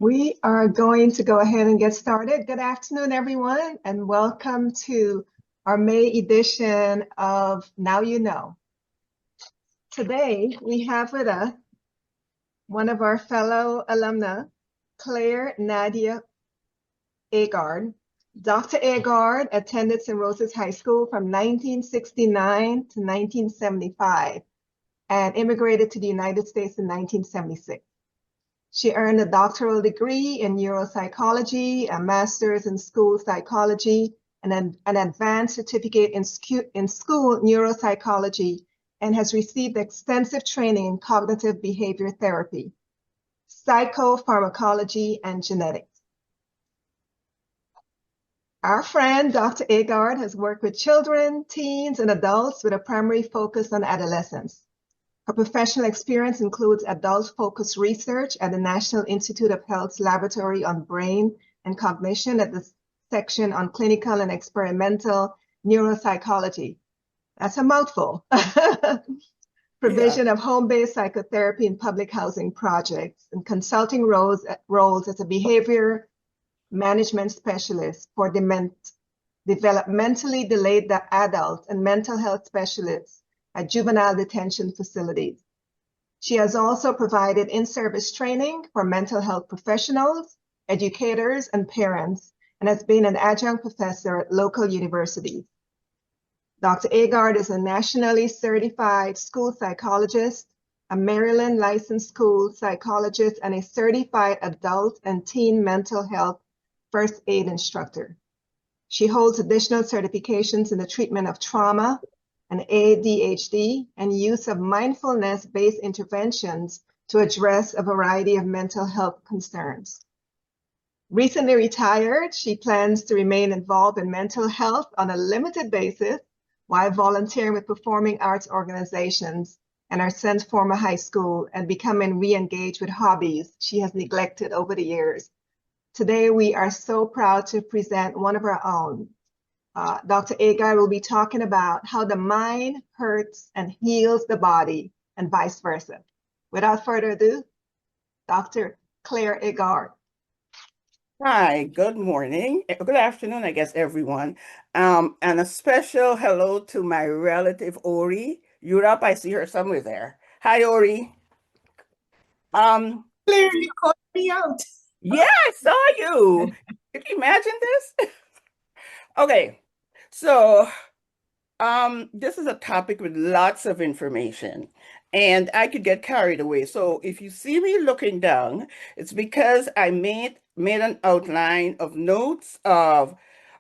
We are going to go ahead and get started. Good afternoon, everyone, and welcome to our May edition of Now You Know. Today, we have with us one of our fellow alumna, Claire Nadia Agard. Dr. Agard attended St. Rose's High School from 1969 to 1975 and immigrated to the United States in 1976. She earned a doctoral degree in neuropsychology, a master's in school psychology, and an advanced certificate in school neuropsychology, and has received extensive training in cognitive behavior therapy, psychopharmacology, and genetics. Our friend, Dr. Agard, has worked with children, teens, and adults with a primary focus on adolescence. Her professional experience includes adult-focused research at the National Institute of Health's Laboratory on Brain and Cognition at the section on clinical and experimental neuropsychology. That's a mouthful. Provision of home-based psychotherapy in public housing projects and consulting roles as a behavior management specialist for developmentally delayed adults and mental health specialists at juvenile detention facilities. She has also provided in-service training for mental health professionals, educators, and parents, and has been an adjunct professor at local universities. Dr. Agard is a nationally certified school psychologist, a Maryland licensed school psychologist, and a certified adult and teen mental health first aid instructor. She holds additional certifications in the treatment of trauma and ADHD, and use of mindfulness-based interventions to address a variety of mental health concerns. Recently retired, she plans to remain involved in mental health on a limited basis while volunteering with performing arts organizations and our St. Forma High School and becoming re-engaged with hobbies she has neglected over the years. Today, we are so proud to present one of our own. Dr. Agard will be talking about how the mind hurts and heals the body and vice versa. Without further ado, Dr. Claire Agard. Hi, good morning. Good afternoon, I guess, everyone. And a special hello to my relative Ori. Europe, I see her somewhere there. Hi, Ori. Claire, you called me out. Yeah, I saw you. Can you imagine this? Okay, so this is a topic with lots of information, and I could get carried away. So if you see me looking down, it's because I made an outline of notes of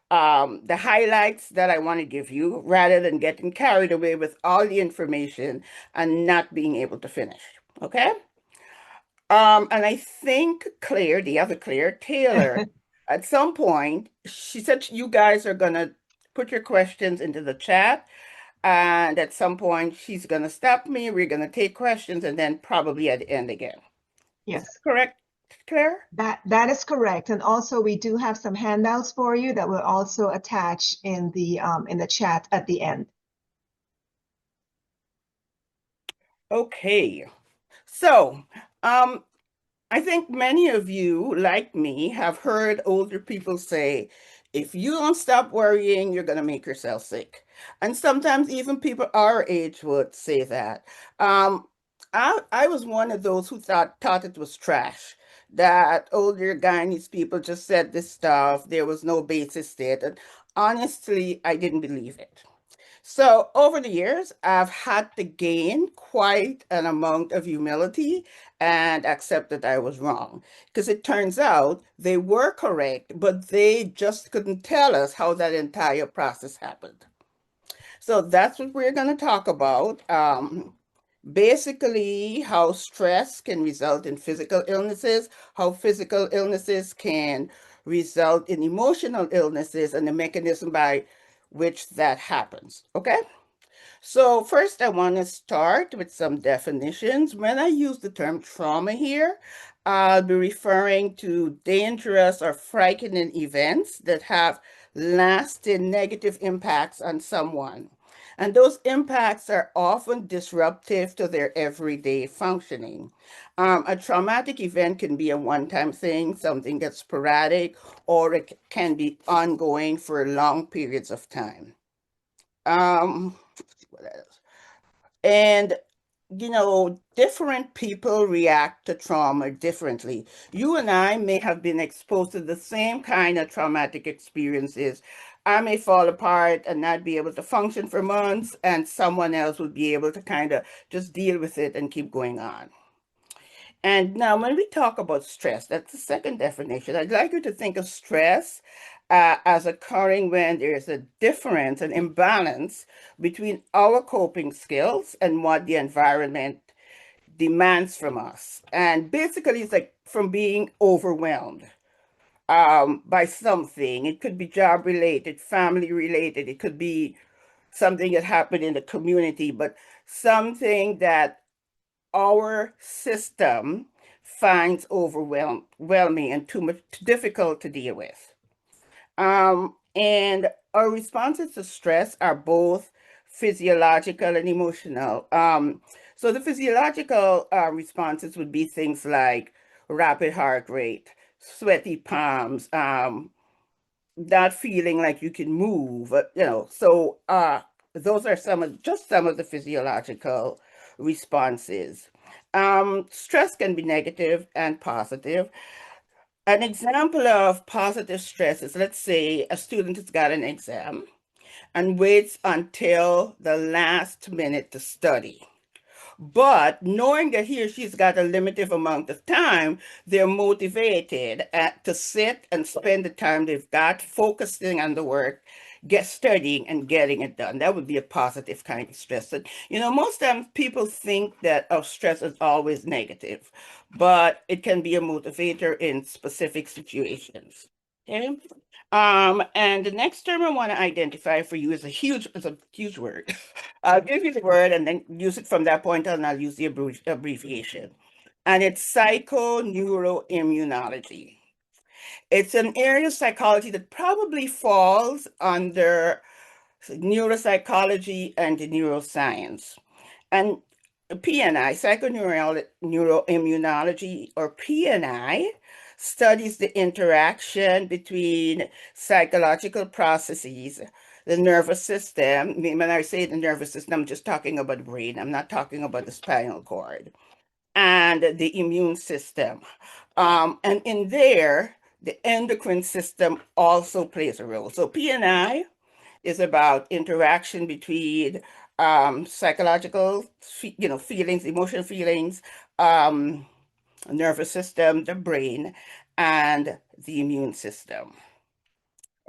the highlights that I want to give you rather than getting carried away with all the information and not being able to finish. Okay? And I think Claire, the other Claire, Taylor, at some point, she said you guys are gonna put your questions into the chat. And at some point, she's gonna stop me. We're gonna take questions, and then probably at the end again. Yes. Is that correct, Claire? That is correct. And also, we do have some handouts for you that we'll also attach in the chat at the end. Okay. So, I think many of you, like me, have heard older people say, if you don't stop worrying, you're going to make yourself sick. And sometimes even people our age would say that. I was one of those who thought it was trash, that older Guyanese people just said this stuff. There was no basis to it. And honestly, I didn't believe it. So over the years, I've had to gain quite an amount of humility and accept that I was wrong. Because it turns out they were correct, but they just couldn't tell us how that entire process happened. So that's what we're going to talk about. Basically, how stress can result in physical illnesses, how physical illnesses can result in emotional illnesses, and the mechanism by which that happens. Okay? So first I want to start with some definitions. When I use the term trauma here, I'll be referring to dangerous or frightening events that have lasting negative impacts on someone. And those impacts are often disruptive to their everyday functioning. A traumatic event can be a one-time thing, something that's sporadic, or it can be ongoing for long periods of time. What else? And different people react to trauma differently. You and I may have been exposed to the same kind of traumatic experiences. I may fall apart and not be able to function for months, and someone else would be able to kind of just deal with it and keep going on. And now, when we talk about stress, that's the second definition. I'd like you to think of stress as occurring when there's a difference, an imbalance between our coping skills and what the environment demands from us. And basically, it's like from being overwhelmed by something. It could be job related, family related, it could be something that happened in the community, but something that our system finds overwhelming and too much too difficult to deal with. And our responses to stress are both physiological and emotional. So the physiological responses would be things like rapid heart rate, sweaty palms, not feeling like you can move, So those are some of the physiological responses. Stress can be negative and positive. An example of positive stress is, let's say a student has got an exam and waits until the last minute to study. But knowing that he or she's got a limited amount of time, they're motivated to sit and spend the time they've got focusing on the work, studying and getting it done. That would be a positive kind of stress. And, most times people think that stress is always negative, but it can be a motivator in specific situations. Okay. And the next term I want to identify for you is it's a huge word. I'll give you the word and then use it from that point on. I'll use the abbreviation. And it's psychoneuroimmunology. It's an area of psychology that probably falls under neuropsychology and neuroscience. And PNI, psychoneuroimmunology, or PNI, studies the interaction between psychological processes, the nervous system. When I say the nervous system, I'm just talking about the brain. I'm not talking about the spinal cord, and the immune system. And in there, the endocrine system also plays a role. So PNI is about interaction between psychological, feelings, emotional feelings, um, nervous system, the brain, and the immune system.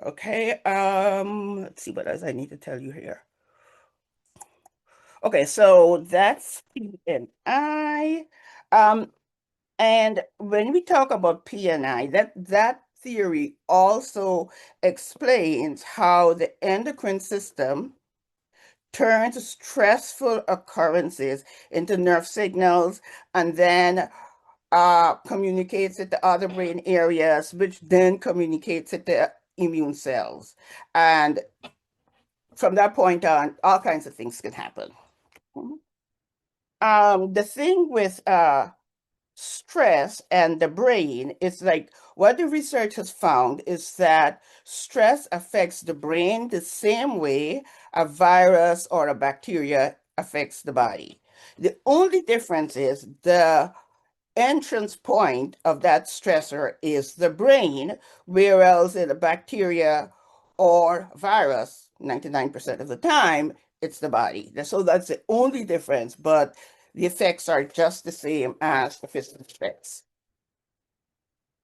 Okay, let's see what else I need to tell you here. Okay, so that's PNI. And when we talk about PNI, that theory also explains how the endocrine system turns stressful occurrences into nerve signals and then communicates it to other brain areas, which then communicates it to immune cells. And from that point on, all kinds of things can happen. The thing with stress and the brain is like what the research has found is that stress affects the brain the same way a virus or a bacteria affects the body. The only difference is the entrance point of that stressor is the brain, whereas in a bacteria or virus, 99% of the time, it's the body. So that's the only difference, but the effects are just the same as the physical effects.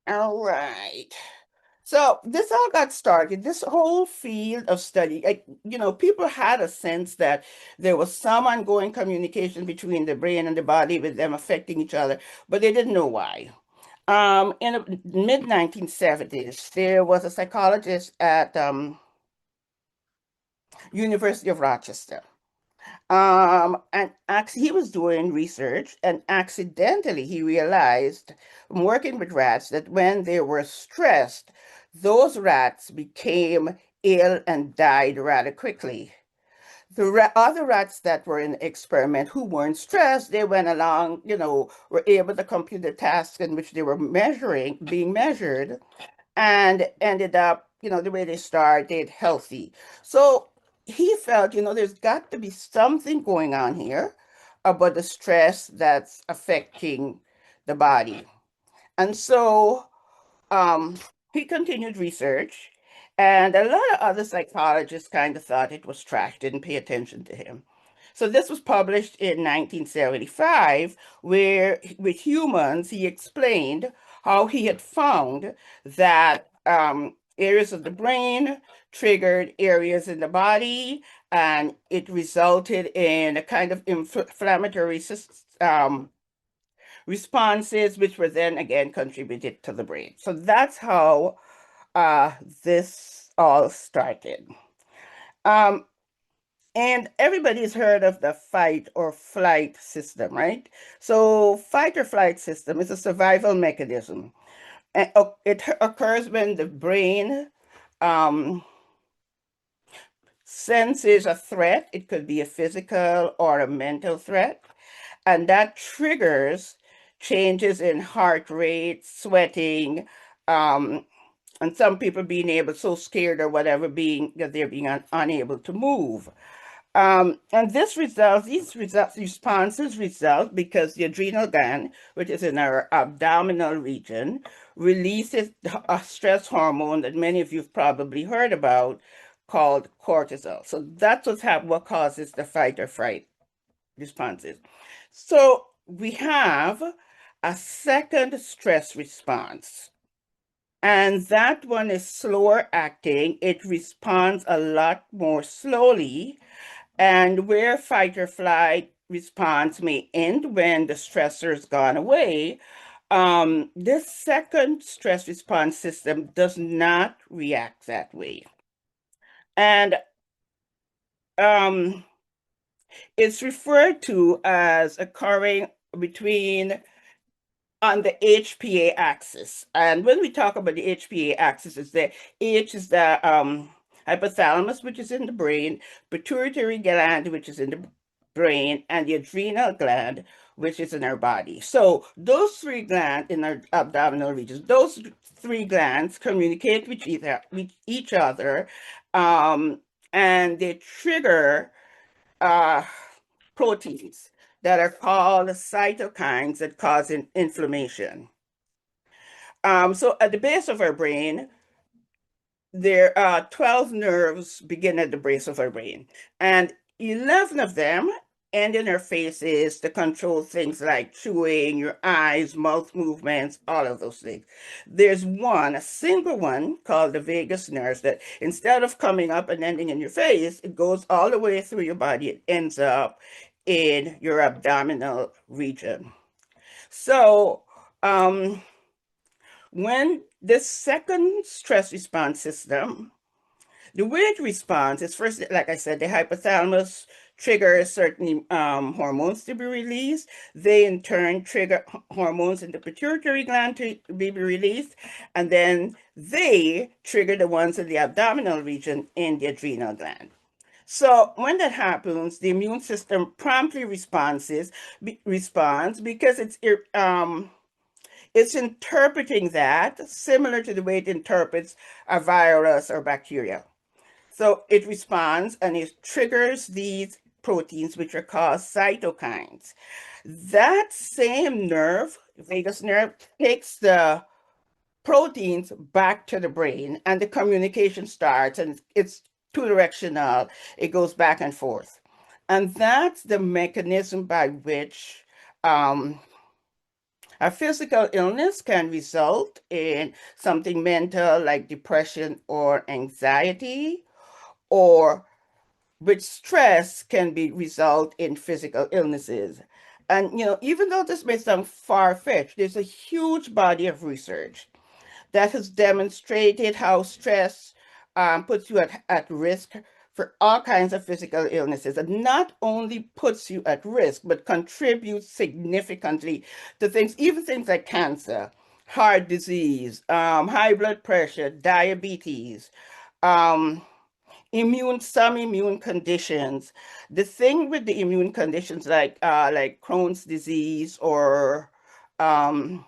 All right. So this all got started, this whole field of study, people had a sense that there was some ongoing communication between the brain and the body with them affecting each other, but they didn't know why. In the mid-1970s, there was a psychologist at University of Rochester. And he was doing research, and accidentally he realized from working with rats that when they were stressed, those rats became ill and died rather quickly. The other rats that were in the experiment who weren't stressed, they went along, were able to complete the task in which they were being measured, and ended up, the way they started, healthy. So he felt, there's got to be something going on here about the stress that's affecting the body. And so um, he continued research, and a lot of other psychologists kind of thought it was trash, didn't pay attention to him. So this was published in 1975, where with humans, he explained how he had found that areas of the brain triggered areas in the body, and it resulted in a kind of inflammatory responses, which were then again contributed to the brain. So that's how this all started. Um, and everybody's heard of the fight or flight system, right? So fight or flight system is a survival mechanism. And it occurs when the brain um, senses a threat. It could be a physical or a mental threat. And that triggers changes in heart rate, sweating, um, and some people being able, so scared or whatever, being that they're being unable to move. And these responses result because the adrenal gland, which is in our abdominal region, releases a stress hormone that many of you've probably heard about called cortisol. So that's what causes the fight or fright responses. So we have a second stress response, and that one is slower acting. It responds a lot more slowly, and where fight or flight response may end when the stressor's gone away, this second stress response system does not react that way. And um, it's referred to as occurring between on the HPA axis. And when we talk about the HPA axis, it's the H is the hypothalamus, which is in the brain, pituitary gland, which is in the brain, and the adrenal gland, which is in our body. So those three glands in our abdominal regions, those three glands communicate with each other, um, and they trigger uh, proteins that are called cytokines that cause inflammation. So at the base of our brain, there are 12 nerves begin at the base of our brain, and 11 of them end in our faces to control things like chewing, your eyes, mouth movements, all of those things. There's a single one called the vagus nerve that instead of coming up and ending in your face, it goes all the way through your body. It ends up in your abdominal region. So, when this second stress response system, the way it responds is first, like I said, the hypothalamus triggers certain hormones to be released. They in turn trigger hormones in the pituitary gland to be released, and then they trigger the ones in the abdominal region in the adrenal gland. So when that happens, the immune system promptly responds because it's interpreting that similar to the way it interprets a virus or bacteria. So it responds and it triggers these proteins, which are called cytokines. That same nerve, vagus nerve, takes the proteins back to the brain, and the communication starts, and it's two directional. It goes back and forth. And that's the mechanism by which a physical illness can result in something mental like depression or anxiety, or with stress can be result in physical illnesses. And even though this may sound far-fetched, there's a huge body of research that has demonstrated how stress puts you at risk for all kinds of physical illnesses, and not only puts you at risk, but contributes significantly to even things like cancer, heart disease, high blood pressure, diabetes, um, some immune conditions. The thing with the immune conditions like Crohn's disease or um,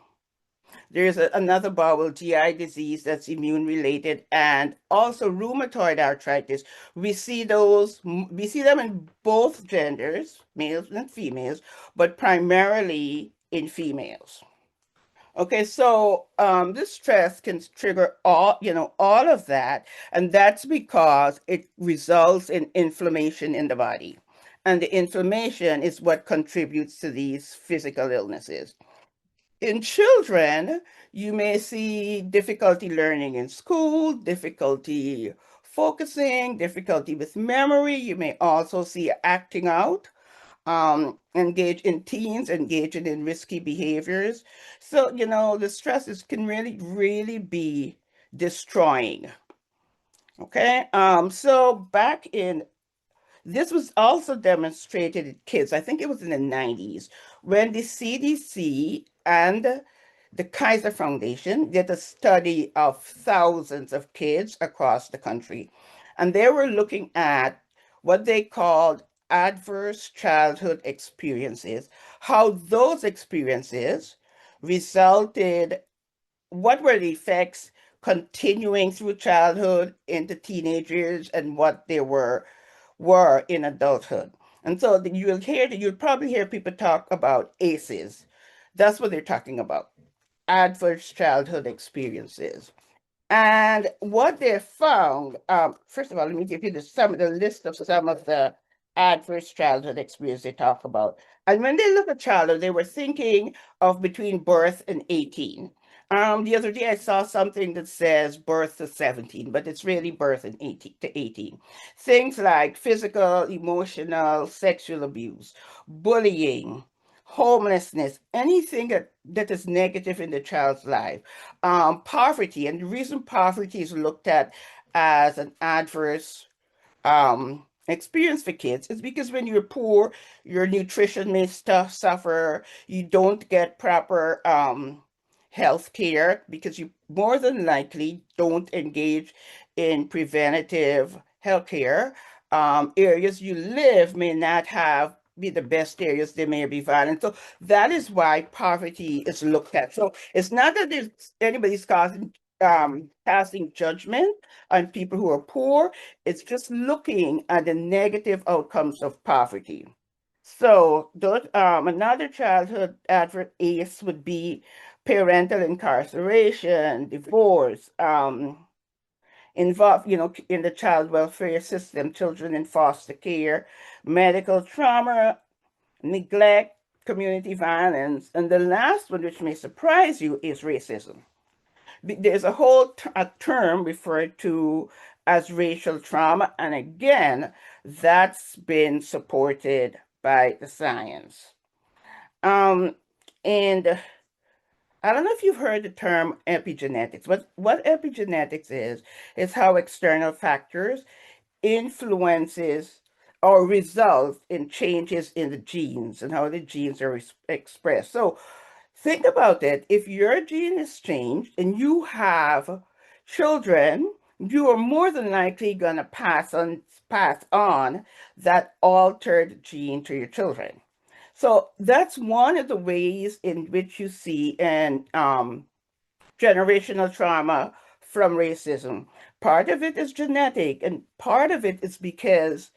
there's another bowel GI disease that's immune related, and also rheumatoid arthritis. We see them in both genders, males and females, but primarily in females. Okay, so this stress can trigger all of that, and that's because it results in inflammation in the body. And the inflammation is what contributes to these physical illnesses. In children, you may see difficulty learning in school, difficulty focusing, difficulty with memory. You may also see acting out, engage in teens engaging in risky behaviors. So, the stresses can really, really be destroying. Okay. So back in this was also demonstrated in kids. I think it was in the 90s when the CDC and the Kaiser Foundation did a study of thousands of kids across the country. And they were looking at what they called adverse childhood experiences, how those experiences resulted, what were the effects continuing through childhood into teenage years, and what they were in adulthood. And so you'll probably hear people talk about ACEs. That's what they're talking about, adverse childhood experiences. And what they found, first of all, let me give you the list of some of the adverse childhood experiences they talk about. And when they look at childhood, they were thinking of between birth and 18. The other day I saw something that says birth to 17, but it's really birth and 18 to 18. Things like physical, emotional, sexual abuse, bullying, homelessness, anything that is negative in the child's life, poverty. And the reason poverty is looked at as an adverse experience for kids is because when you're poor, your nutrition may suffer. You don't get proper health care because you more than likely don't engage in preventative health care. Areas you live may not have be the best areas. They may be violent. So that is why poverty is looked at. So it's not that anybody's casting judgment on people who are poor. It's just looking at the negative outcomes of poverty. So another childhood adverse ACE would be parental incarceration, divorce, involved, in the child welfare system, children in foster care, medical trauma, neglect, community violence, and the last one, which may surprise you, is racism. There's a whole a term referred to as racial trauma, and again, that's been supported by the science. Um, and I don't know if you've heard the term epigenetics. What epigenetics is how external factors influences or results in changes in the genes and how the genes are expressed. So think about it. If your gene is changed and you have children, you are more than likely going to pass on that altered gene to your children. So that's one of the ways in which you see an generational trauma from racism. Part of it is genetic, and part of it is because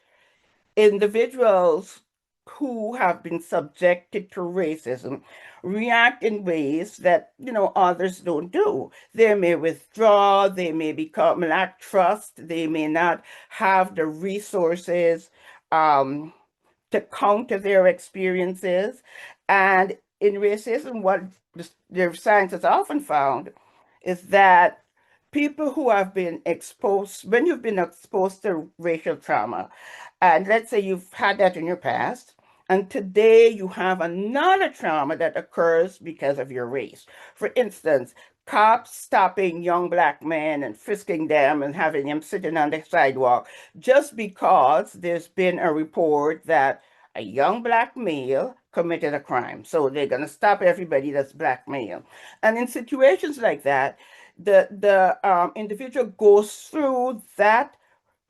individuals who have been subjected to racism react in ways that others don't do. They may withdraw, they may become lack trust, they may not have the resources um, to counter their experiences. And in racism, what the science has often found is that people who have been exposed, when you've been exposed to racial trauma, and let's say you've had that in your past, and today you have another trauma that occurs because of your race. For instance, cops stopping young black men and frisking them and having them sitting on the sidewalk just because there's been a report that a young black male committed a crime. So they're going to stop everybody that's black male. And in situations like that, the individual goes through that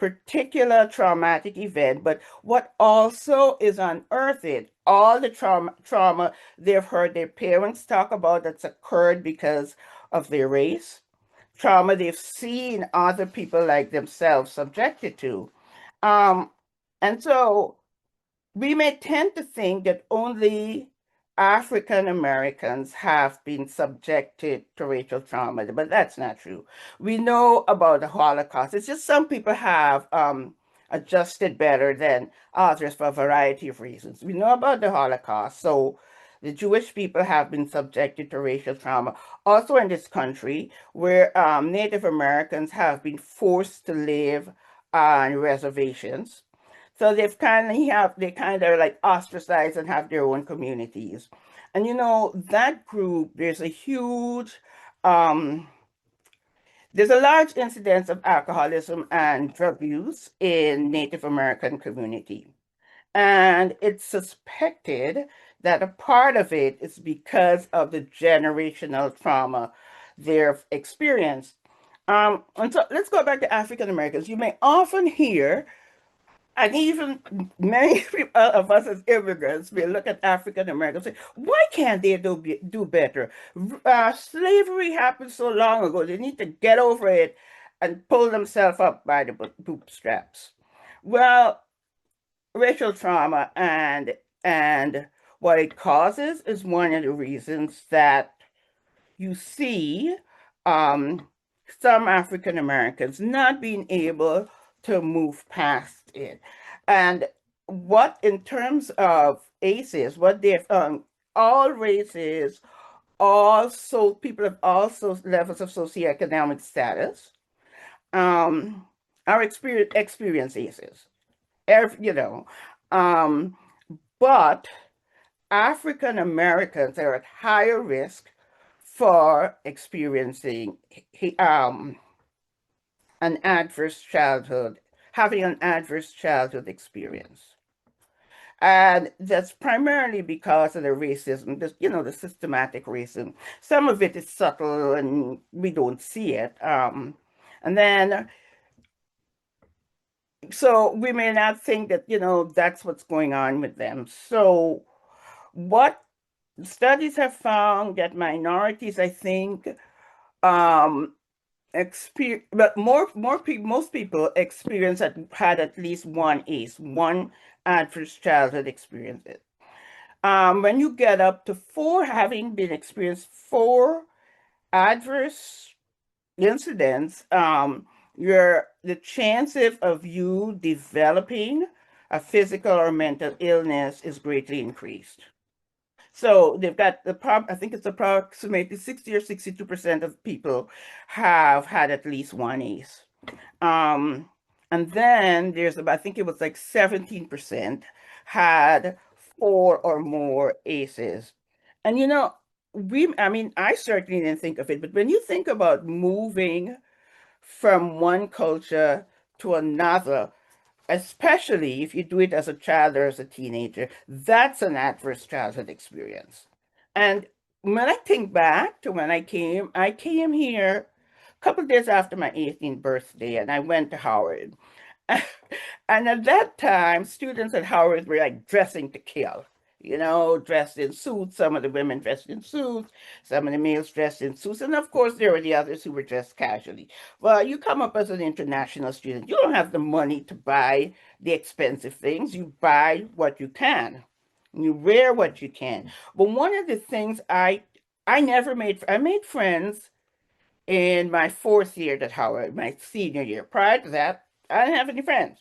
particular traumatic event, but what also is unearthed, all the trauma they've heard their parents talk about that's occurred because of their race, trauma they've seen other people like themselves subjected to. Um, and so we may tend to think that only African Americans have been subjected to racial trauma, but that's not true. We know about the Holocaust. It's just some people have adjusted better than others for a variety of reasons. We know about the Holocaust, so the Jewish people have been subjected to racial trauma. Also in this country, where Native Americans have been forced to live on reservations, so they kind of like ostracized and have their own communities. And that group, um there's a large incidence of alcoholism and drug use in Native American community. And it's suspected that a part of it is because of the generational trauma they've experienced. And so let's go back to African Americans. You may often hear, and even many of us as immigrants, we look at African Americans and say, why can't they do better? Slavery happened so long ago. They need to get over it and pull themselves up by the bootstraps. Well, racial trauma and what it causes is one of the reasons that you see um, some African Americans not being able to move past it. And what, in terms of ACEs, what they've, all races, also people of all levels of socioeconomic status, um, are experience ACEs. Every, um, but African Americans are at higher risk for experiencing an adverse childhood, having an adverse childhood experience. And that's primarily because of the racism, the systematic racism. Some of it is subtle and we don't see it. And then, so we may not think that, that's what's going on with them. So what studies have found that minorities, I think, but more people, most people had at least one ACE, one adverse childhood experience. When you get up to four, having been experienced four adverse incidents, the chances of you developing a physical or mental illness is greatly increased. So they've got I think it's approximately 60 or 62% of people have had at least one ACE. And then there's about, I think it was like 17% had four or more ACEs. And I mean, I certainly didn't think of it, but when you think about moving from one culture to another, especially if you do it as a child or as a teenager, that's an adverse childhood experience. And when I think back to when I came here a couple of days after my 18th birthday, and I went to Howard. And at that time, students at Howard were like dressing to kill, dressed in suits. Some of the women dressed in suits, some of the males dressed in suits. And of course, there were the others who were dressed casually. Well, you come up as an international student, you don't have the money to buy the expensive things. You buy what you can. You wear what you can. But one of the things I made friends in my fourth year at Howard, my senior year. Prior to that, I didn't have any friends.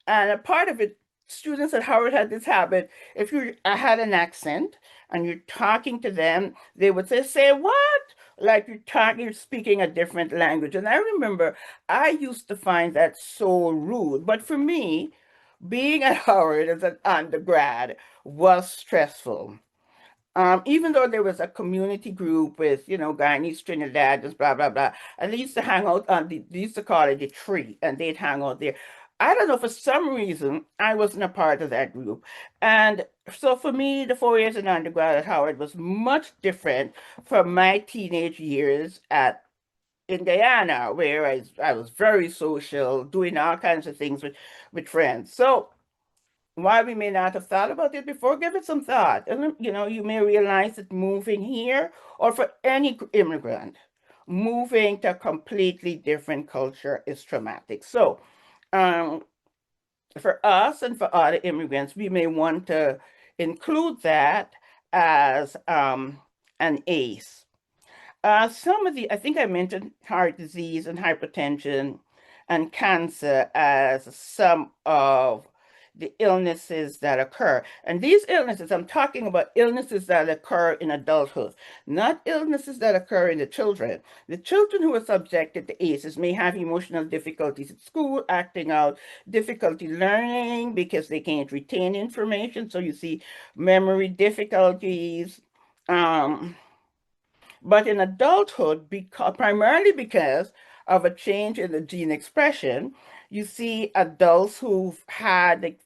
And a part of it, students at Howard had this habit. If I had an accent and you're talking to them, they would say what? Like you're speaking a different language. And I remember I used to find that so rude. But for me, being at Howard as an undergrad was stressful. Even though there was a community group with, Guyanese, Trinidadians, blah, blah, blah, and they used to hang out they used to call it the tree, and they'd hang out there. I don't know, for some reason, I wasn't a part of that group. And so for me, the 4 years in undergrad at Howard was much different from my teenage years in Guyana, where I was very social, doing all kinds of things with friends. So while we may not have thought about it before, give it some thought. And you may realize that moving here, or for any immigrant, moving to a completely different culture is traumatic. So um, for us and for other immigrants, we may want to include that as an ACE. I think I mentioned heart disease and hypertension and cancer as some of the illnesses that occur. And these illnesses, I'm talking about illnesses that occur in adulthood, not illnesses that occur in the children. The children who are subjected to ACEs may have emotional difficulties at school, acting out, difficulty learning because they can't retain information. So you see memory difficulties. But in adulthood, primarily because of a change in the gene expression, you see adults who've had like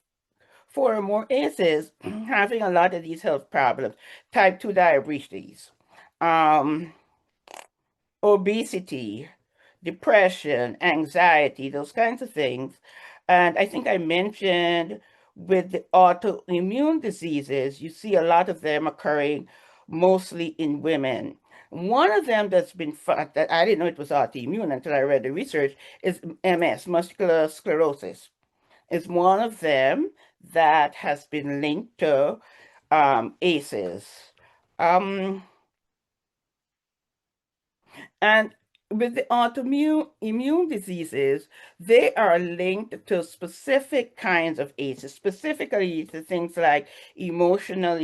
4 or more ACEs having a lot of these health problems, type 2 diabetes, um, obesity, depression, anxiety, those kinds of things. And I think I mentioned with the autoimmune diseases, you see a lot of them occurring mostly in women. One of them that's been that I didn't know it was autoimmune until I read the research is MS, muscular sclerosis. It's one of them that has been linked to ACEs. Um, And with the autoimmune immune diseases, they are linked to specific kinds of ACEs, specifically to things like emotional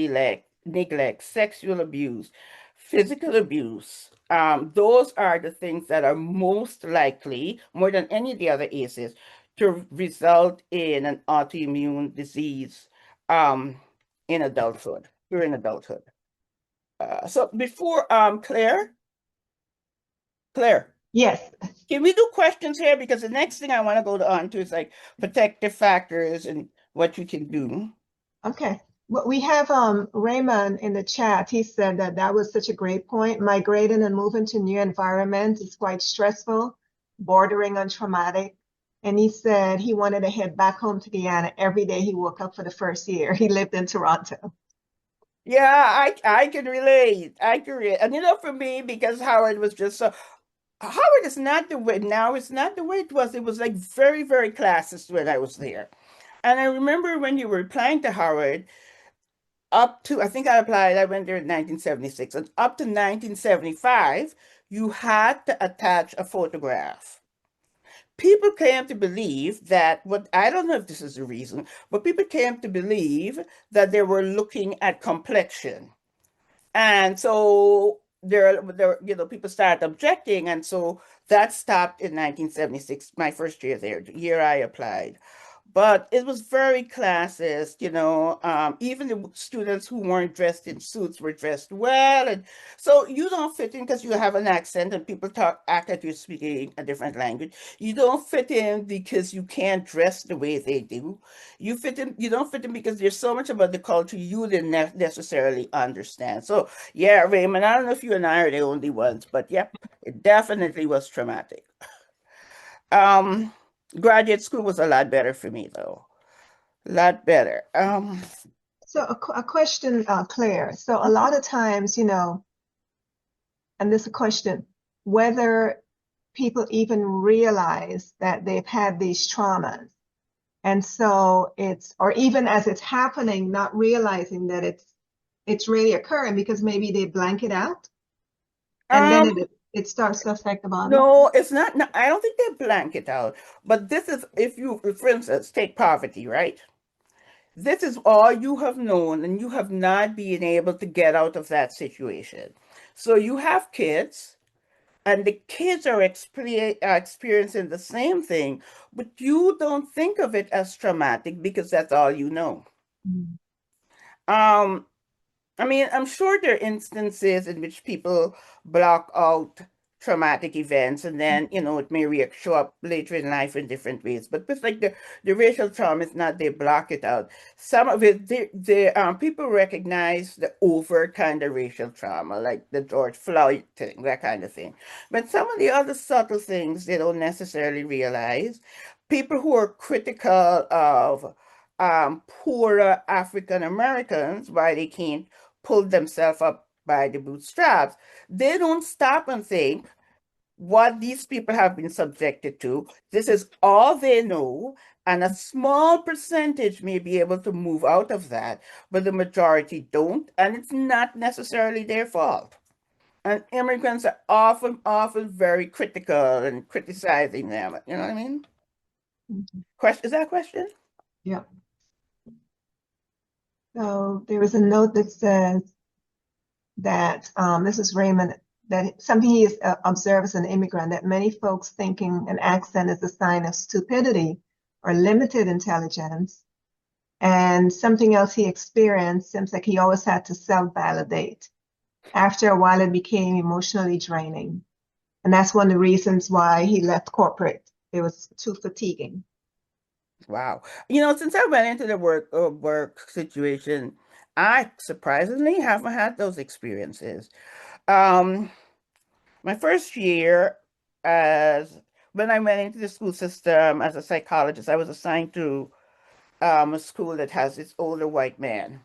neglect, sexual abuse, physical abuse. Those are the things that are most likely, more than any of the other ACEs, to result in an autoimmune disease um, in adulthood, during adulthood. So before Claire, Yes. can we do questions here? Because the next thing I want to go on to is like protective factors and what you can do. Okay. Well, we have Raymond in the chat. He said that that was such a great point. Migrating and moving to new environment is quite stressful, bordering on traumatic. And he said he wanted to head back home to Guyana every day he woke up for the first year. He lived in Toronto. Yeah, I can relate. I can relate. And for me, because Howard was just so Howard is not the way now, it's not the way it was. It was like very, very classist when I was there. And I remember when you were applying to Howard, up to, I think I went there in 1976, and up to 1975, you had to attach a photograph. People came to believe that what I don't know if this is the reason, but people came to believe that they were looking at complexion. And so people started objecting, and so that stopped in 1976, my first year there, the year I applied. But it was very classist. Even the students who weren't dressed in suits were dressed well. And so you don't fit in because you have an accent and people act like you're speaking a different language. You don't fit in because you can't dress the way they do. You don't fit in because there's so much about the culture you didn't necessarily understand. So yeah, Raymond, I don't know if you and I are the only ones, but yep, it definitely was traumatic. Um, Graduate school was a lot better for me though. A lot better. So a question, Claire. So a lot of times, and this is a question, whether people even realize that they've had these traumas. And so or even as it's happening, not realizing that it's really occurring because maybe they blank it out and then um, it starts to affect the body. no, it's not, no, I don't think they blank it out. But this is if you, for instance, take poverty, right? This is all you have known, and you have not been able to get out of that situation. So you have kids, and the kids are experiencing the same thing, but you don't think of it as traumatic because that's all you know. Mm. I mean, I'm sure there are instances in which people block out traumatic events, and then it may show up later in life in different ways. But with like the racial trauma, it's not they block it out. Some of it, the people recognize the overt kind of racial trauma, like the George Floyd thing, that kind of thing. But some of the other subtle things they don't necessarily realize. People who are critical of poorer African Americans, why they can't pull themselves up by the bootstraps, they don't stop and think what these people have been subjected to. This is all they know, and a small percentage may be able to move out of that, but the majority don't, and it's not necessarily their fault. And immigrants are often very critical and criticizing them. You know what I mean? Question, is that a question? Yeah. So there was a note that says that this is Raymond, that something he observes as an immigrant, that many folks thinking an accent is a sign of stupidity or limited intelligence. And something else he experienced seems like he always had to self-validate. After a while, it became emotionally draining. And that's one of the reasons why he left corporate. It was too fatiguing. Wow. Since I went into the work situation, I surprisingly haven't had those experiences. Um, my first year as when I went into the school system as a psychologist, I was assigned to a school that has this older white man.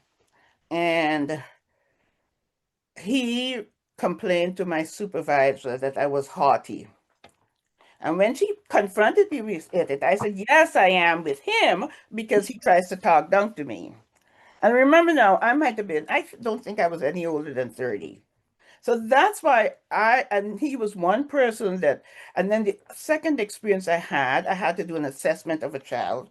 And he complained to my supervisor that I was haughty. And when she confronted me with it, I said, yes, I am with him because he tries to talk down to me. And remember now, I don't think I was any older than 30. So that's why and he was one person and then the second experience I had to do an assessment of a child,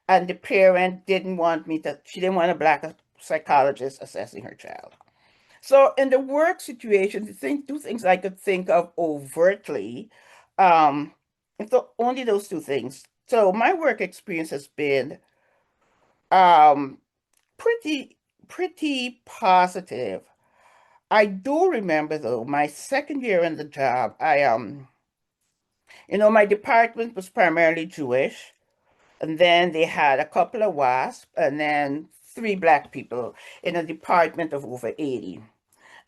and the parent she didn't want a black psychologist assessing her child. So in the work situation, two things I could think of overtly, it's only those two things. So my work experience has been um, pretty, pretty positive. I do remember though, my second year in the job, my department was primarily Jewish, and then they had a couple of WASP, and then three black people in a department of over 80.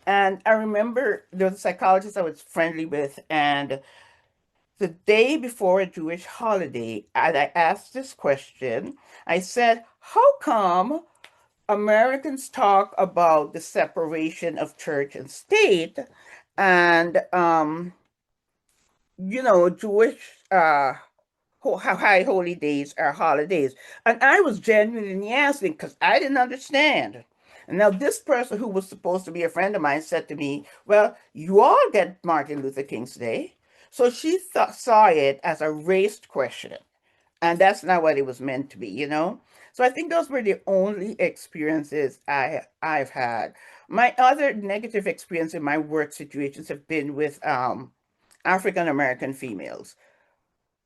And I remember there was a psychologist I was friendly with, and the day before a Jewish holiday, and I asked this question. I said, how come Americans talk about the separation of church and state, and Jewish high holy days are holidays? And I was genuinely asking because I didn't understand. And now this person who was supposed to be a friend of mine said to me, well, you all get Martin Luther King's Day. So she saw it as a race question. And that's not what it was meant to be. So I think those were the only experiences I've had. My other negative experience in my work situations have been with African American females.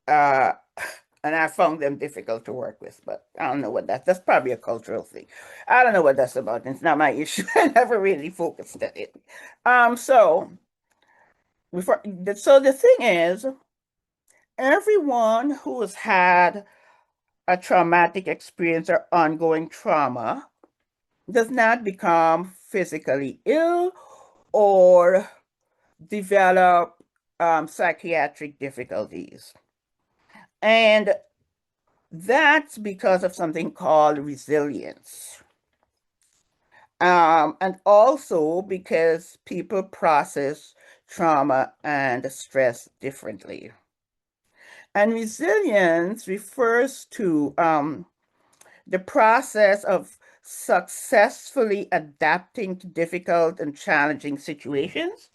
Uh, and I found them difficult to work with, but I don't know that's probably a cultural thing. I don't know what that's about. It's not my issue. I never really focused on it. So so the thing is, everyone who has had a traumatic experience or ongoing trauma does not become physically ill or develop psychiatric difficulties. And that's because of something called resilience. And also because people process trauma and stress differently. And resilience refers to the process of successfully adapting to difficult and challenging situations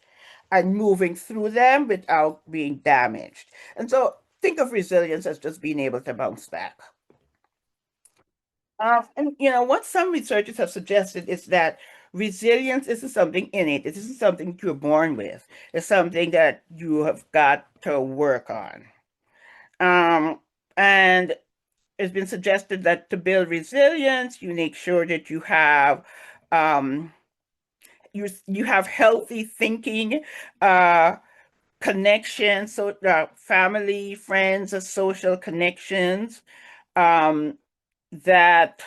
and moving through them without being damaged. And so think of resilience as just being able to bounce back. And what some researchers have suggested is that resilience isn't something innate. It isn't something you're born with. It's something that you have got to work on. Um, and it's been suggested that to build resilience, you make sure that um, you have healthy thinking, uh, connections, so family, friends, social connections, um, that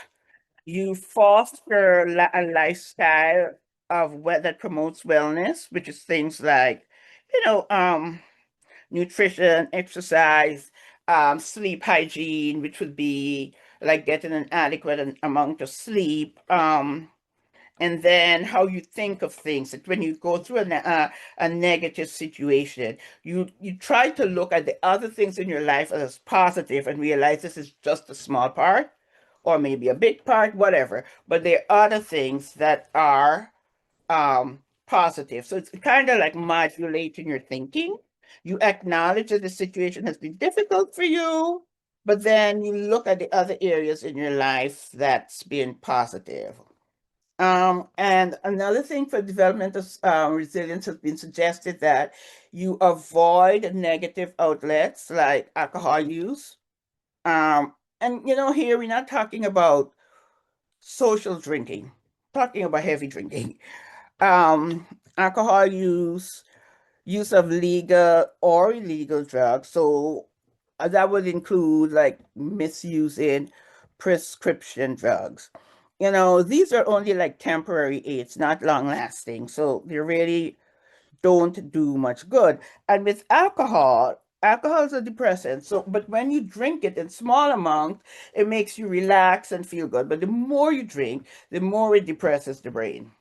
you foster a lifestyle that promotes wellness, which is things like, you know, nutrition, exercise, sleep hygiene, which would be like getting an adequate amount of sleep, and then how you think of things. That when you go through a negative situation, you try to look at the other things in your life as positive and realize this is just a small part, or maybe a big part, whatever. But there are other things that are positive. So it's kind of like modulating your thinking. You acknowledge that the situation has been difficult for you, but then you look at the other areas in your life that's been positive. And another thing for development of resilience has been suggested that you avoid negative outlets like alcohol use. Um, and here we're not talking about social drinking, talking about heavy drinking. Um, Alcohol use of legal or illegal drugs. So that would include like misusing prescription drugs. These are only like temporary aids, not long lasting. So they really don't do much good. And with alcohol is a depressant. So, but when you drink it in small amounts, it makes you relax and feel good. But the more you drink, the more it depresses the brain.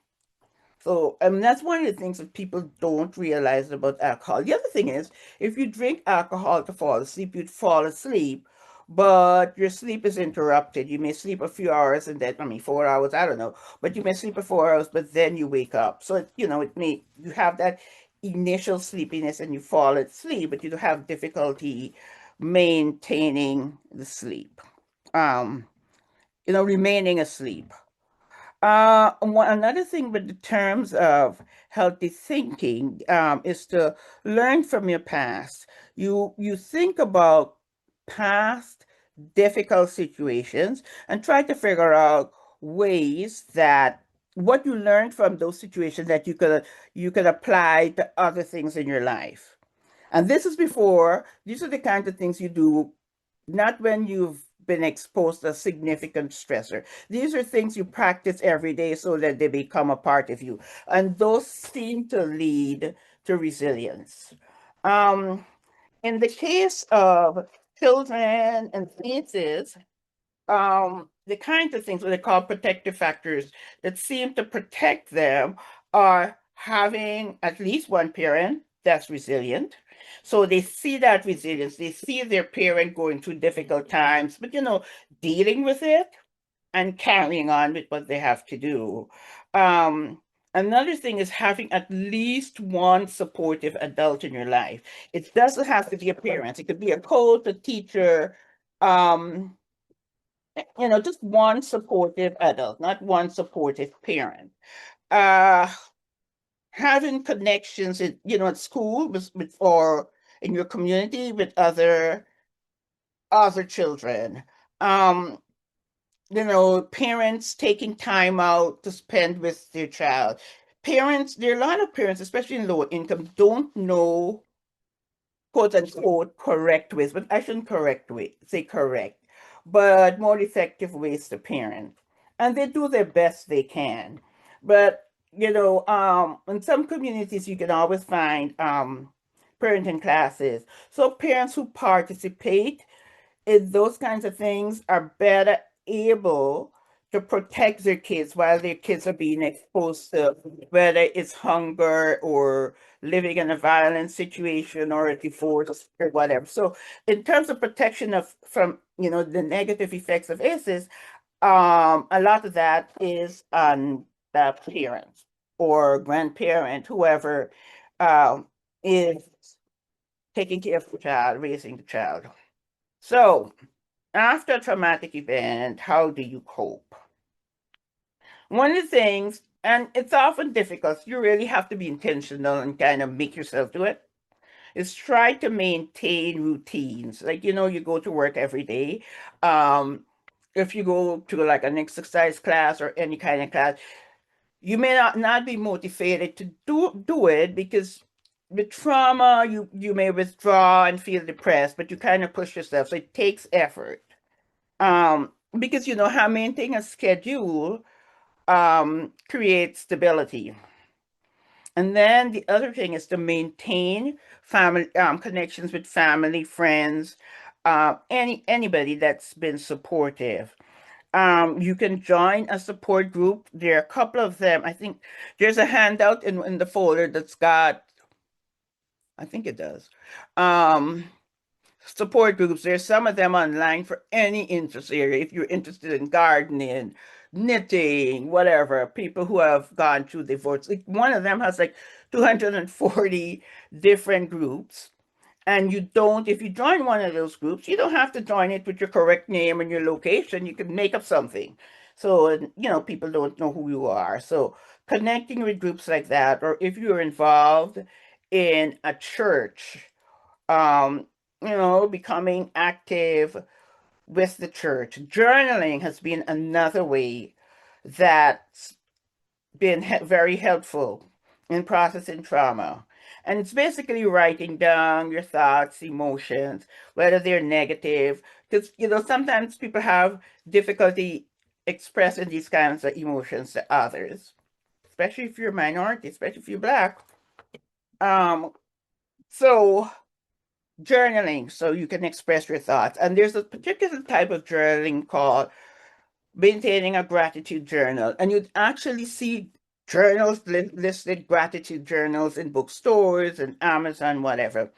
So, that's one of the things that people don't realize about alcohol. The other thing is, if you drink alcohol to fall asleep, you'd fall asleep, but your sleep is interrupted. You may sleep a few hours and then, 4 hours, I don't know, but you may sleep for 4 hours, but then you wake up. So, you have that initial sleepiness and you fall asleep, but you have difficulty maintaining the sleep, remaining asleep. Another thing with the terms of healthy thinking is to learn from your past. You think about past difficult situations and try to figure out ways that what you learned from those situations that you could apply to other things in your life. And these are the kinds of things you do not when you've been exposed to a significant stressor. These are things you practice every day so that they become a part of you. And those seem to lead to resilience. Um, in the case of children and nieces, the kinds of things what they call protective factors that seem to protect them are having at least one parent that's resilient. So they see that resilience, they see their parent going through difficult times, but dealing with it and carrying on with what they have to do. Um, Another thing is having at least one supportive adult in your life. It doesn't have to be a parent, it could be a coach, a teacher, um, just one supportive adult, not one supportive parent. Uh, Having connections at school or in your community with other children. Um, Parents taking time out to spend with their child. There are a lot of parents, especially in lower income, don't know quote unquote correct ways, but I shouldn't say correct, but more effective ways to parent. And they do their best they can. But in some communities you can always find parenting classes. So parents who participate is those kinds of things are better able to protect their kids while their kids are being exposed to whether it's hunger or living in a violent situation or a divorce or whatever. So in terms of protection from the negative effects of ACEs, a lot of that is on the parents or grandparent, whoever is taking care of the child, raising the child. So after a traumatic event, how do you cope? One of the things, and it's often difficult, you really have to be intentional and kind of make yourself do it, is try to maintain routines. Like, you go to work every day. Um, if you go to like an exercise class or any kind of class, you may not be motivated to do it because with trauma, you may withdraw and feel depressed, but you kind of push yourself. So it takes effort. Because you know how maintaining a schedule creates stability. And then the other thing is to maintain family connections with family, friends, anybody that's been supportive. You can join a support group. There are a couple of them. I think there's a handout in the folder that's got, I think it does. Um, Support groups. There's some of them online for any interest area. If you're interested in gardening, knitting, whatever, people who have gone through divorce. Like one of them has like 240 different groups. And you don't, if you join one of those groups, you don't have to join it with your correct name and your location. You can make up something. So, you know, people don't know who you are. So connecting with groups like that, or if you're involved in a church, um, you know, becoming active with the church. Journaling has been another way that's been very helpful in processing trauma. And it's basically writing down your thoughts, emotions, whether they're negative, because, you know, sometimes people have difficulty expressing these kinds of emotions to others, especially if you're a minority, especially if you're Black. Um, so journaling so you can express your thoughts. And there's a particular type of journaling called maintaining a gratitude journal. And you'd actually see journals listed, gratitude journals in bookstores and Amazon, whatever.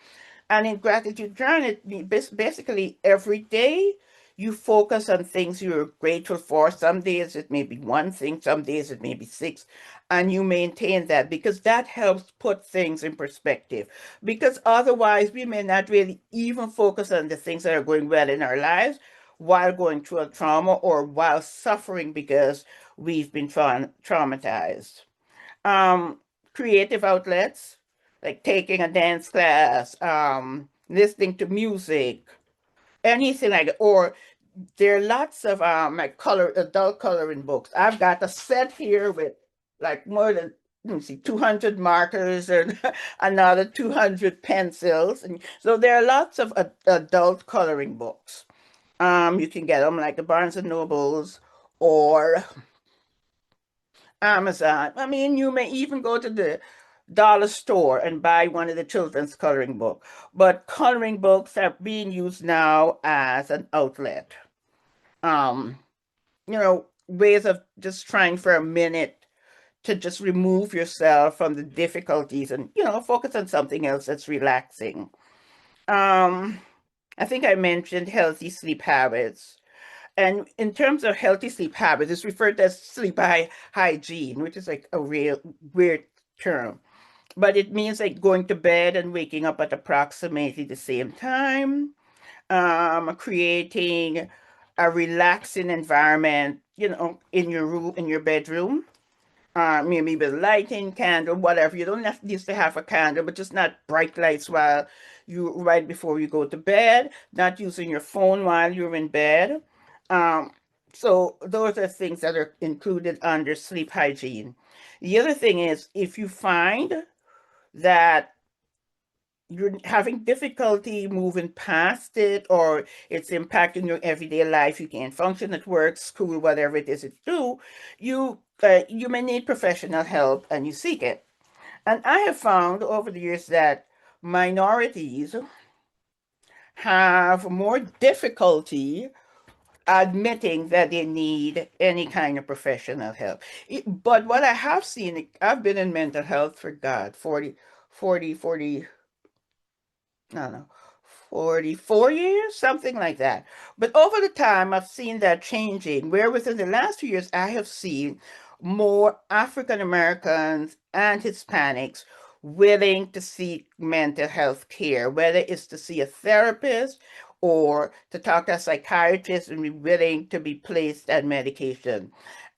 And in gratitude journal, basically every day you focus on things you're grateful for. Some days it may be one thing, some days it may be six, and you maintain that because that helps put things in perspective. Because otherwise, we may not really even focus on the things that are going well in our lives while going through a trauma or while suffering because we've been traumatized. Um, Creative outlets like taking a dance class, listening to music, anything like that. Or there are lots of like adult coloring books. I've got a set here with like more than, let me see, 200 markers and another 200 pencils. And so there are lots of adult coloring books. You can get them like the Barnes and Nobles or Amazon. I mean, you may even go to the dollar store and buy one of the children's coloring book. But coloring books are being used now as an outlet. Um, you know, ways of just trying for a minute to just remove yourself from the difficulties and, you know, focus on something else that's relaxing. Um, I think I mentioned healthy sleep habits. And in terms of healthy sleep habits, it's referred to as hygiene, which is like a real weird term. But it means like going to bed and waking up at approximately the same time, creating a relaxing environment, you know, in your room, in your bedroom. Maybe with lighting, candle, whatever. You don't have to have a candle, but just not bright lights while you right before you go to bed. Not using your phone while you're in bed. Um, so those are things that are included under sleep hygiene. The other thing is if you find that you're having difficulty moving past it or it's impacting your everyday life, you can't function at work, school, whatever it is you do, you may need professional help and you seek it. And I have found over the years that minorities have more difficulty admitting that they need any kind of professional help. But what I have seen, I've been in mental health for God, 40, I don't know, 44 years, something like that. But over the time, I've seen that changing, where within the last few years, I have seen more African Americans and Hispanics willing to seek mental health care, whether it's to see a therapist or to talk to a psychiatrist and be willing to be placed on medication.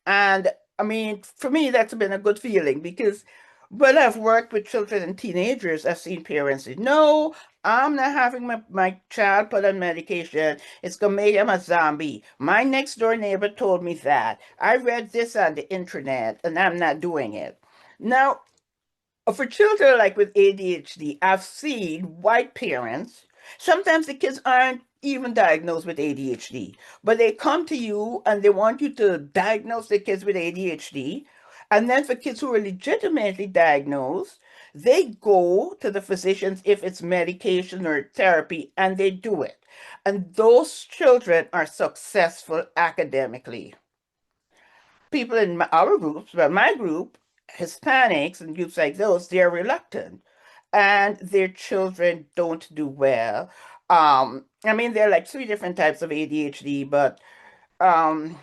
And I mean, for me, that's been a good feeling because when I've worked with children and teenagers, I've seen parents say, no, I'm not having my child put on medication. It's going to make him a zombie. My next door neighbor told me that. I read this on the internet and I'm not doing it. Now, For children like with ADHD, I've seen white parents. Sometimes the kids aren't even diagnosed with ADHD, but they come to you and they want you to diagnose the kids with ADHD. And then for kids who are legitimately diagnosed, they go to the physicians if it's medication or therapy, and they do it. And those children are successful academically. People in our groups, well, my group, Hispanics and groups like those, they're reluctant and their children don't do well. I mean, there are like three different types of ADHD, but um,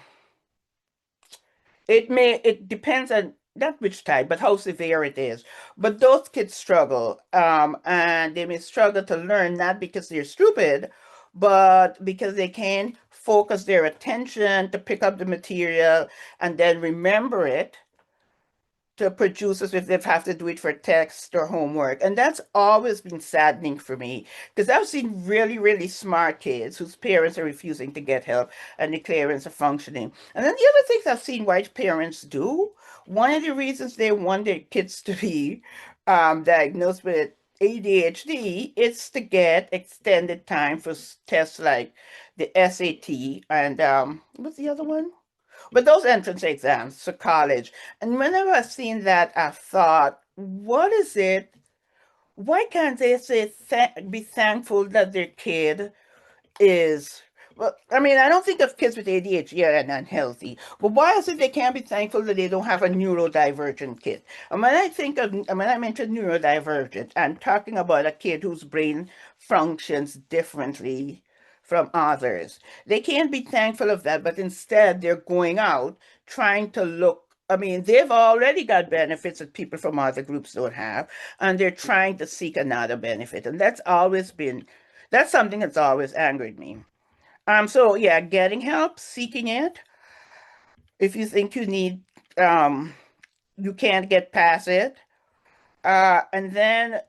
it depends on not which type, but how severe it is. But those kids struggle, and they may struggle to learn not because they're stupid, but because they can't focus their attention to pick up the material and then remember it to producers if they have to do it for text or homework. And that's always been saddening for me because I've seen really, really smart kids whose parents are refusing to get help and the parents are functioning. And then the other things I've seen white parents do, one of the reasons they want their kids to be diagnosed with ADHD is to get extended time for tests like the SAT and what's the other one? But those entrance exams for college. And whenever I've seen that, I've thought, what is it? Why can't they say be thankful that their kid is well, I mean, I don't think of kids with ADHD and unhealthy, but why is it they can't be thankful that they don't have a neurodivergent kid? And when I mention neurodivergent, I'm talking about a kid whose brain functions differently from others. They can't be thankful of that, but instead they're going out trying to look. I mean, they've already got benefits that people from other groups don't have, and they're trying to seek another benefit. And that's something that's always angered me. So yeah, getting help, seeking it. If you think you need, um, you can't get past it, and then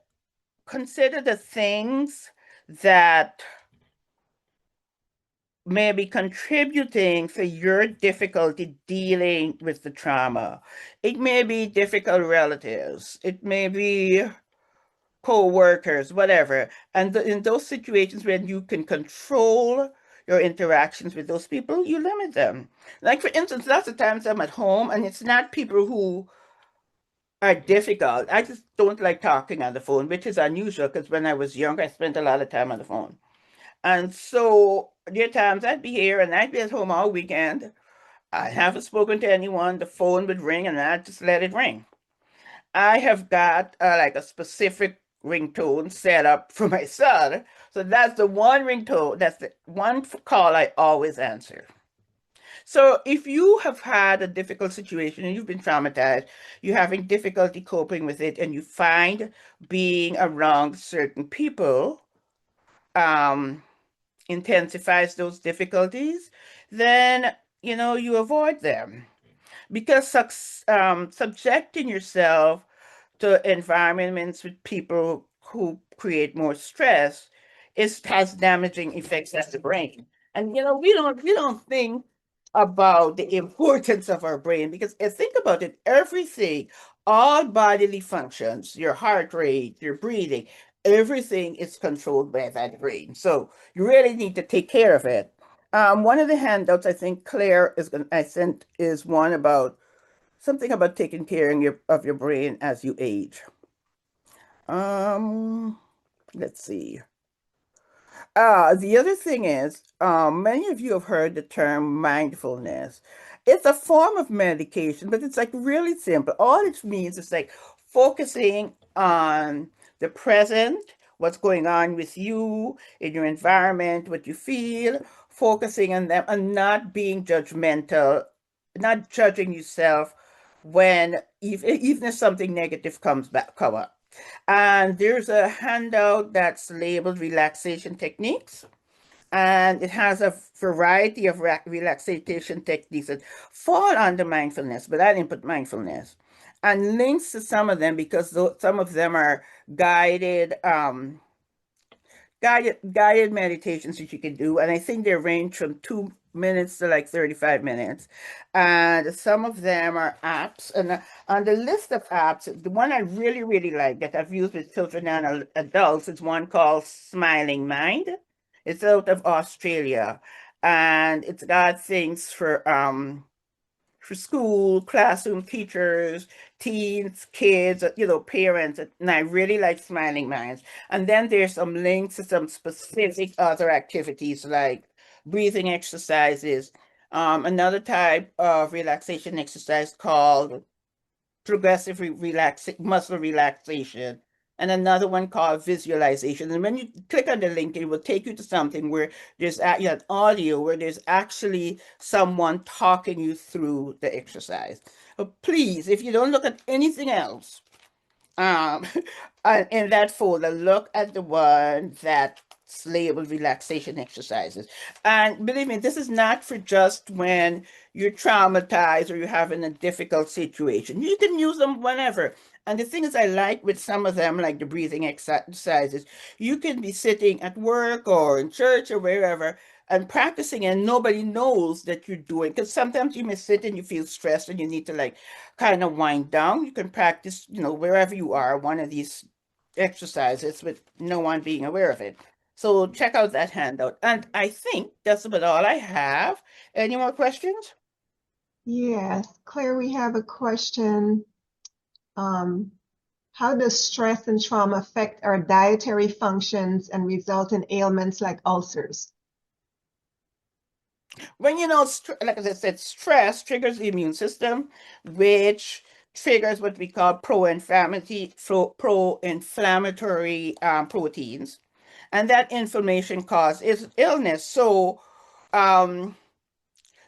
consider the things that may be contributing to your difficulty dealing with the trauma. It may be difficult relatives. It may be co-workers, whatever. And in those situations when you can control your interactions with those people, you limit them. Like for instance, lots of times I'm at home and it's not people who are difficult. I just don't like talking on the phone, which is unusual because when I was young, I spent a lot of time on the phone. And so there are times I'd be here and I'd be at home all weekend. I haven't spoken to anyone. The phone would ring and I'd just let it ring. I have got like a specific ringtone set up for my son. So that's the one ringtone, that's the one call I always answer. So if you have had a difficult situation and you've been traumatized, you're having difficulty coping with it, and you find being around certain people um, intensifies those difficulties, then you avoid them because subjecting yourself to environments with people who create more stress has damaging effects on the brain. And we don't think about the importance of our brain because think about it, everything, all bodily functions, your heart rate, your breathing, everything is controlled by that brain. So you really need to take care of it. One of the handouts I think Claire I sent is one about something about taking care of your brain as you age. Um, let's see. The other thing is, many of you have heard the term mindfulness. It's a form of medication, but it's like really simple. All it means is like focusing on the present, what's going on with you in your environment, what you feel, focusing on them and not being judgmental, not judging yourself when even if something negative come up. And there's a handout that's labeled relaxation techniques. And it has a variety of relaxation techniques that fall under mindfulness, but I didn't put mindfulness. And links to some of them because some of them are guided guided meditations that you can do, and I think they range from 2 minutes to like 35 minutes. And some of them are apps. And on the list of apps, the one I really, really like that I've used with children and adults is one called Smiling Mind. It's out of Australia, and it's got things for school, classroom teachers, teens, kids, parents, and I really like Smiling Minds. And then there's some links to some specific other activities like breathing exercises, another type of relaxation exercise called progressive muscle relaxation, and another one called visualization. And when you click on the link, it will take you to something where there's audio, where there's actually someone talking you through the exercise. But please, if you don't look at anything else, um, in that folder, look at the one that's labeled relaxation exercises. And believe me, this is not for just when you're traumatized or you're having a difficult situation. You can use them whenever. And the thing is, I like with some of them, like the breathing exercises, you can be sitting at work or in church or wherever and practicing, and nobody knows that you're doing. Because sometimes you may sit and you feel stressed and you need to like kind of wind down. You can practice, wherever you are, one of these exercises with no one being aware of it. So check out that handout. And I think that's about all I have. Any more questions? Yes, Claire, we have a question. How does stress and trauma affect our dietary functions and result in ailments like ulcers? When like as I said, stress triggers the immune system, which triggers what we call pro-inflammatory proteins, and that inflammation causes illness. So um,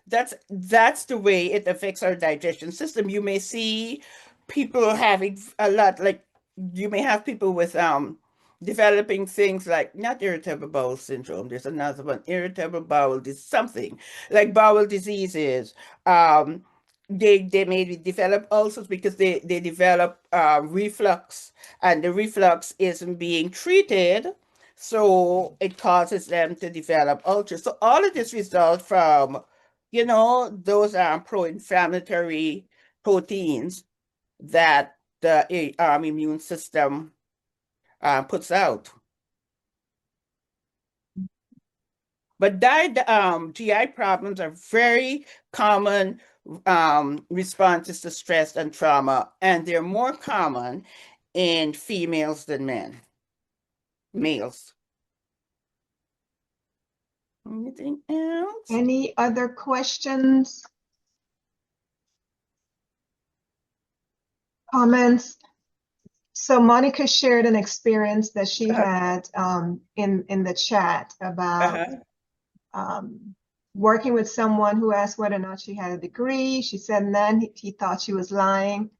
that's the way it affects our digestion system. You may see people having a lot, like you may have people with developing things like not irritable bowel syndrome. There's another one, irritable bowel disease, something like bowel diseases. Um, they maybe develop ulcers because they develop reflux, and the reflux isn't being treated, so it causes them to develop ulcers. So all of this results from those are pro-inflammatory proteins that the immune system puts out. But GI problems are very common responses to stress and trauma, and they're more common in females than males. Anything else? Any other questions? Comments? So Monica shared an experience that she had in the chat about working with someone who asked whether or not she had a degree. She said none. He thought she was lying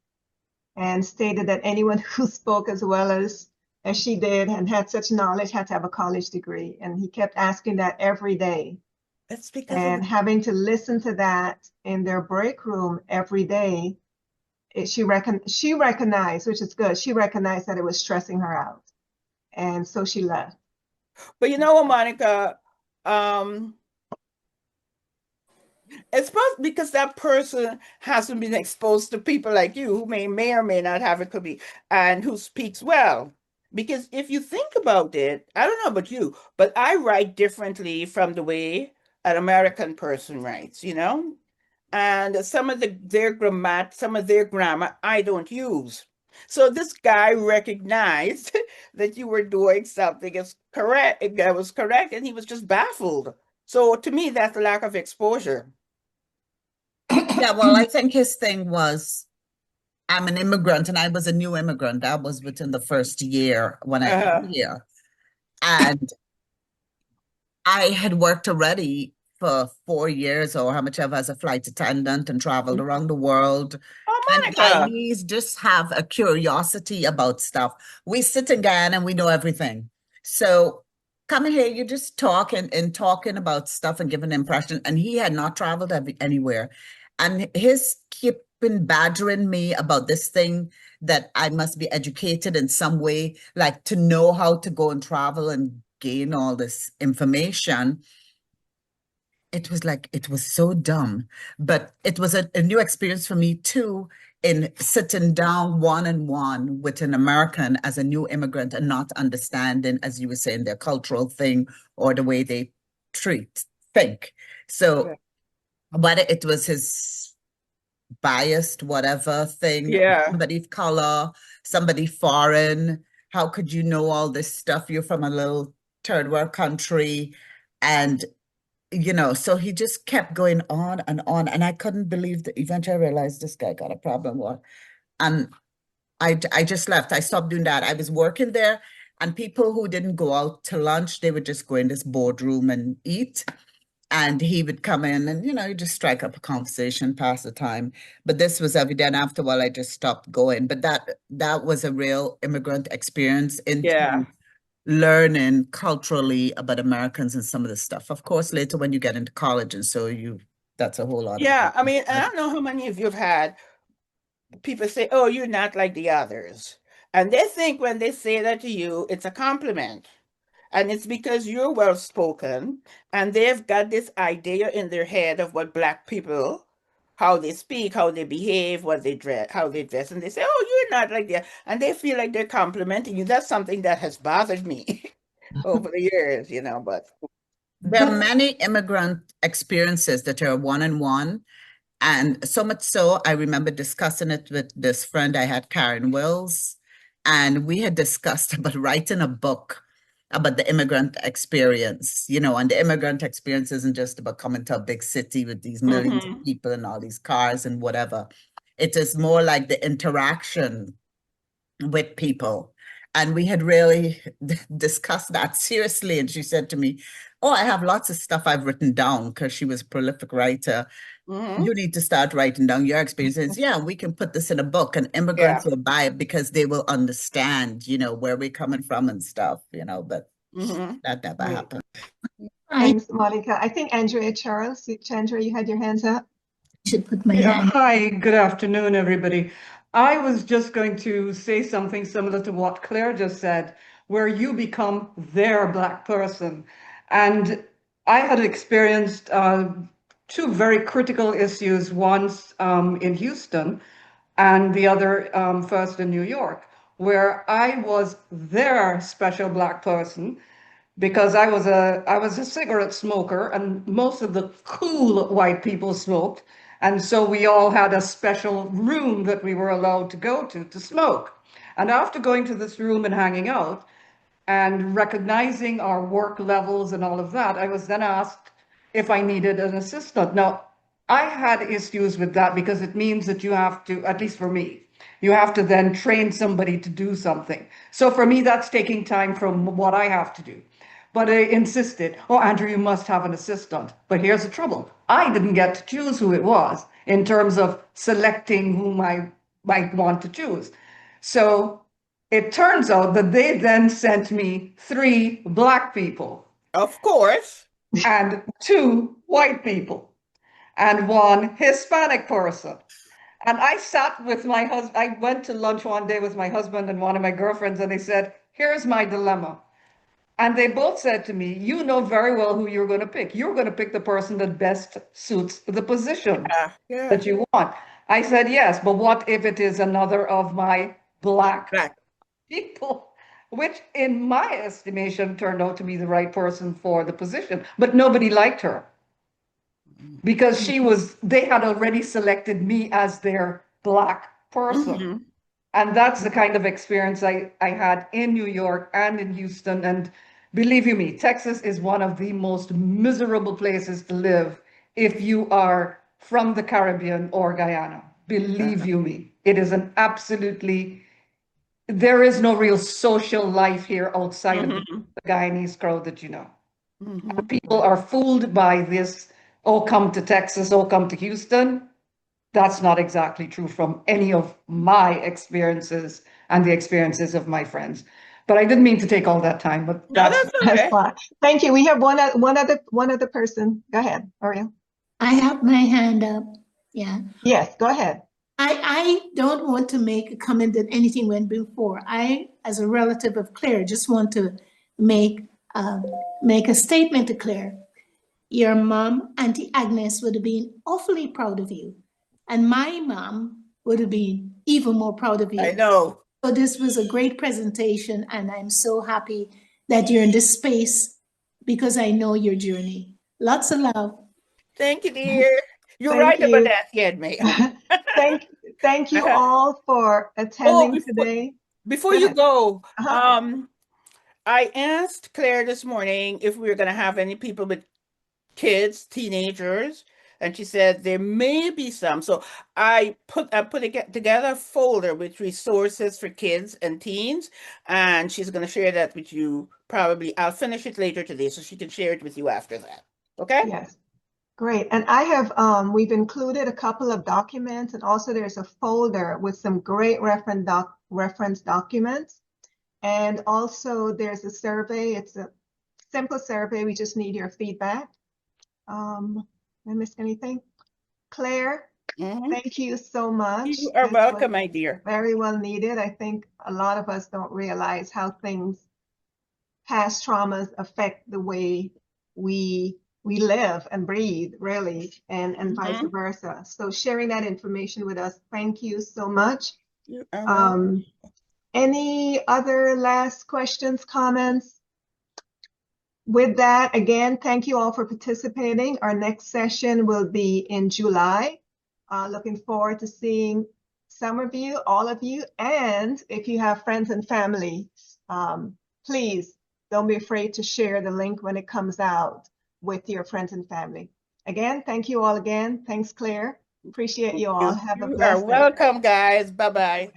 and stated that anyone who spoke as well as she did and had such knowledge had to have a college degree. And he kept asking that every day. That's because And having to listen to that in their break room every day, she recognized, which is good, she recognized that it was stressing her out. And so she left. But you know what, Monica? It's probably because that person hasn't been exposed to people like you who may or may not have it, could be, and who speaks well. Because if you think about it, I don't know about you, but I write differently from the way an American person writes, and some of their grammar I don't use. So this guy recognized that you were doing something as correct, that was correct, and he was just baffled. So to me, that's a lack of exposure. Yeah, well, I think his thing was, I'm an immigrant and I was a new immigrant. That was within the first year when I came here. And I had worked already for 4 years or how much ever as a flight attendant and traveled around the world. Oh, And Monica. Guyanese just have a curiosity about stuff. We sit again and we know everything. So coming here, you just talking and talking about stuff and giving an impression. And he had not traveled anywhere. And his keeping badgering me about this thing that I must be educated in some way, like to know how to go and travel and gain all this information, it was so dumb, but it was a new experience for me too, in sitting down one-on-one with an American as a new immigrant and not understanding, as you were saying, their cultural thing or the way they think. So whether it was his biased, whatever thing, somebody of color, somebody foreign, how could you know all this stuff? You're from a little third world country. And so he just kept going on, and I couldn't believe that eventually I realized this guy got a problem. And I just left. I stopped doing that. I was working there, and people who didn't go out to lunch, they would just go in this boardroom and eat. And he would come in and, you just strike up a conversation, pass the time. But this was every day. And after a while, I just stopped going. But that was a real immigrant experience into learning culturally about Americans and some of the stuff. Of course, later when you get into college and so that's a whole lot. Yeah, I mean, I don't know how many of you have had people say, oh, you're not like the others. And they think when they say that to you, it's a compliment. And it's because you're well spoken and they've got this idea in their head of what Black people, how they speak, how they behave, what they dress, how they dress. And they say, oh, you're not like that. And they feel like they're complimenting you. That's something that has bothered me over the years, but. There are many immigrant experiences that are one-on-one. And so much so, I remember discussing it with this friend I had, Karen Wills, and we had discussed about writing a book about the immigrant experience, and the immigrant experience isn't just about coming to a big city with these millions of people and all these cars and whatever. It is more like the interaction with people. And we had really discussed that seriously. And she said to me, oh, I have lots of stuff I've written down, because she was a prolific writer. You need to start writing down your experiences. Yeah, we can put this in a book, and immigrants will buy it because they will understand, where we're coming from and stuff, but that never happened. Thanks, Monica. I think Andrea Charles, Chandra, you had your hands up. Should put my hand. Hi, good afternoon, everybody. I was just going to say something similar to what Claire just said, where you become their Black person. And I had experienced two very critical issues, once in Houston and the other first in New York, where I was their special Black person, because I was a cigarette smoker, and most of the cool white people smoked. And so we all had a special room that we were allowed to go to smoke. And after going to this room and hanging out and recognizing our work levels and all of that, I was then asked if I needed an assistant. Now, I had issues with that, because it means that you have to, at least for me, you have to then train somebody to do something. So for me, that's taking time from what I have to do. But I insisted, oh, Andrew, you must have an assistant. But here's the trouble. I didn't get to choose who it was in terms of selecting whom I might want to choose. So it turns out that they then sent me 3 Black people. Of course. And 2 white people. And 1 Hispanic person. And I sat with my husband. I went to lunch one day with my husband and one of my girlfriends, and they said, here's my dilemma. And they both said to me, you know very well who you're going to pick. You're going to pick the person that best suits the position that you want. I said, yes, but what if it is another of my black people, which in my estimation turned out to be the right person for the position, but nobody liked her because they had already selected me as their black person. And that's the kind of experience I had in New York and in Houston. And believe you me, Texas is one of the most miserable places to live if you are from the Caribbean or Guyana. Believe you me, it is there is no real social life here outside of the Guyanese crowd that you know. People are fooled by this, oh, come to Texas, oh, come to Houston. That's not exactly true from any of my experiences and the experiences of my friends. But I didn't mean to take all that time, but that's fine. Thank you. We have one other person. Go ahead, Ariel. I have my hand up. Yeah. Yes, go ahead. I don't want to make a comment that anything went before. I, as a relative of Claire, just want to make make a statement to Claire. Your mom, Auntie Agnes, would have been awfully proud of you. And my mom would have been even more proud of you. I know. So this was a great presentation, and I'm so happy that you're in this space because I know your journey. Lots of love. Thank you, dear. You're Thank right about you. that, Kid Mayo. Thank you all for Oh, attending today. before Go you ahead. go, Uh-huh. I asked Claire this morning if we were going to have any people with kids, teenagers, and she said there may be some. So I put together a folder with resources for kids and teens, and she's going to share that with you. Probably I'll finish it later today, so she can share it with you after that. Okay? Yes. Great. And I have, we've included a couple of documents, and also there's a folder with some great reference documents. And also there's a survey. It's a simple survey. We just need your feedback. Did I miss anything? Claire, thank you so much. You are This welcome, was my dear. very well needed. I think a lot of us don't realize how past traumas affect the way we live and breathe, really, and vice versa. So sharing that information with us, thank you so much. You are welcome. Any other last questions, comments? With that, again, thank you all for participating. Our next session will be in July. Looking forward to seeing some of you, all of you, and if you have friends and family, please don't be afraid to share the link when it comes out with your friends and family. Again, thank you all again. Thanks, Claire. Appreciate you all. Have a You are blessed day. welcome, guys. Bye-bye.